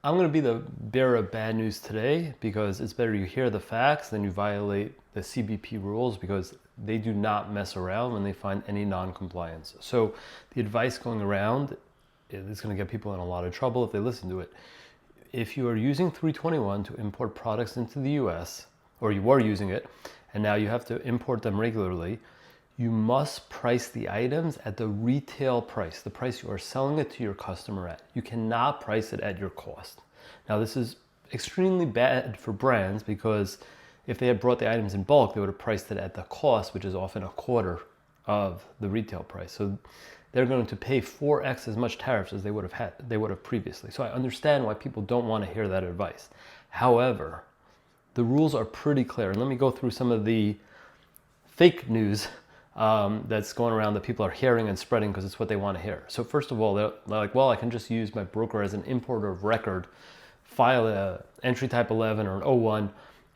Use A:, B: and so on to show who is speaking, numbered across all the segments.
A: I'm going to be the bearer of bad news today because it's better you hear the facts than you violate the CBP rules, because they do not mess around when they find any non-compliance. So the advice going around is going to get people in a lot of trouble if they listen to it. If you are using 321 to import products into the US, or you were using it, and now you have to import them regularly, you must price the items at the retail price, the price you are selling it to your customer at. You cannot price it at your cost. Now, this is extremely bad for brands, because if they had brought the items in bulk, they would have priced it at the cost, which is often a quarter of the retail price. So they're going to pay 4x as much tariffs as they would have previously. So I understand why people don't want to hear that advice. However, the rules are pretty clear. And let me go through some of the fake news that's going around that people are hearing and spreading because it's what they want to hear. So first of all, they're like, well, I can just use my broker as an importer of record, file a entry type 11 or an O1,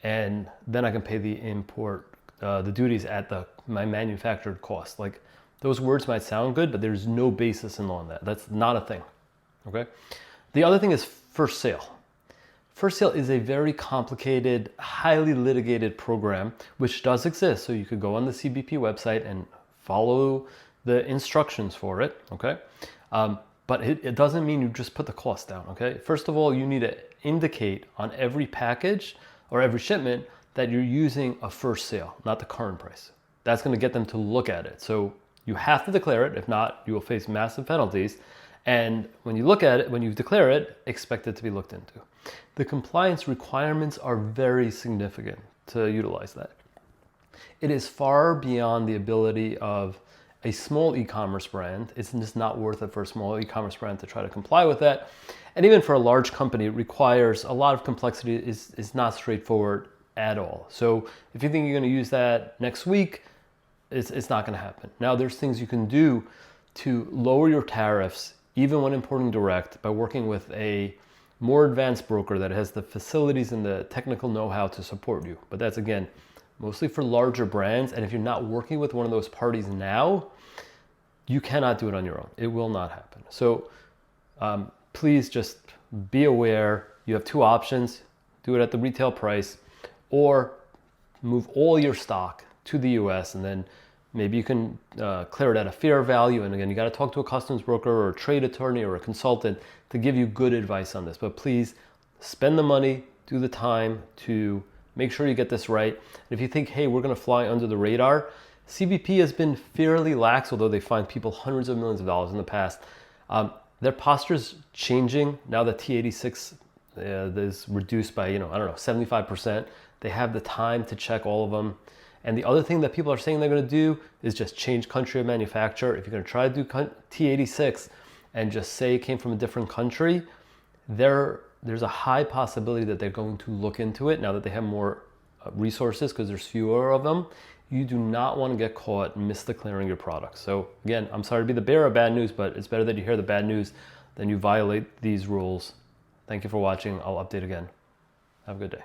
A: and then I can pay the import, the duties at my manufactured cost. Like, those words might sound good, but there's no basis in law on that. That's not a thing, okay? The other thing is first sale. First sale is a very complicated, highly litigated program, which does exist. So you could go on the CBP website and follow the instructions for it, okay? But it doesn't mean you just put the cost down, okay? First of all, you need to indicate on every package or every shipment that you're using a first sale, not the current price. That's gonna get them to look at it. So you have to declare it. If not, you will face massive penalties. And when you look at it, when you declare it, expect it to be looked into. The compliance requirements are very significant to utilize that. It is far beyond the ability of a small e-commerce brand. It's just not worth it for a small e-commerce brand to try to comply with that. And even for a large company, it requires a lot of complexity. It's not straightforward at all. So if you think you're going to use that next week, it's not going to happen. Now, there's things you can do to lower your tariffs, even when importing direct, by working with a more advanced broker that has the facilities and the technical know-how to support you. But that's, again, mostly for larger brands. And if you're not working with one of those parties now, you cannot do it on your own. It will not happen. So please just be aware. You have two options: do it at the retail price, or move all your stock to the US, and then maybe you can clear it at a fair value. And again, you got to talk to a customs broker or a trade attorney or a consultant to give you good advice on this. But please spend the money, do the time to make sure you get this right. And if you think, hey, we're going to fly under the radar, CBP has been fairly lax, although they fined people hundreds of millions of dollars in the past. Their posture's changing now that T86 is reduced by, 75%. They have the time to check all of them. And the other thing that people are saying they're going to do is just change country of manufacture. If you're going to try to do T86 and just say it came from a different country, there's a high possibility that they're going to look into it now that they have more resources, because there's fewer of them. You do not want to get caught misdeclaring your products. So again, I'm sorry to be the bearer of bad news, but it's better that you hear the bad news than you violate these rules. Thank you for watching. I'll update again. Have a good day.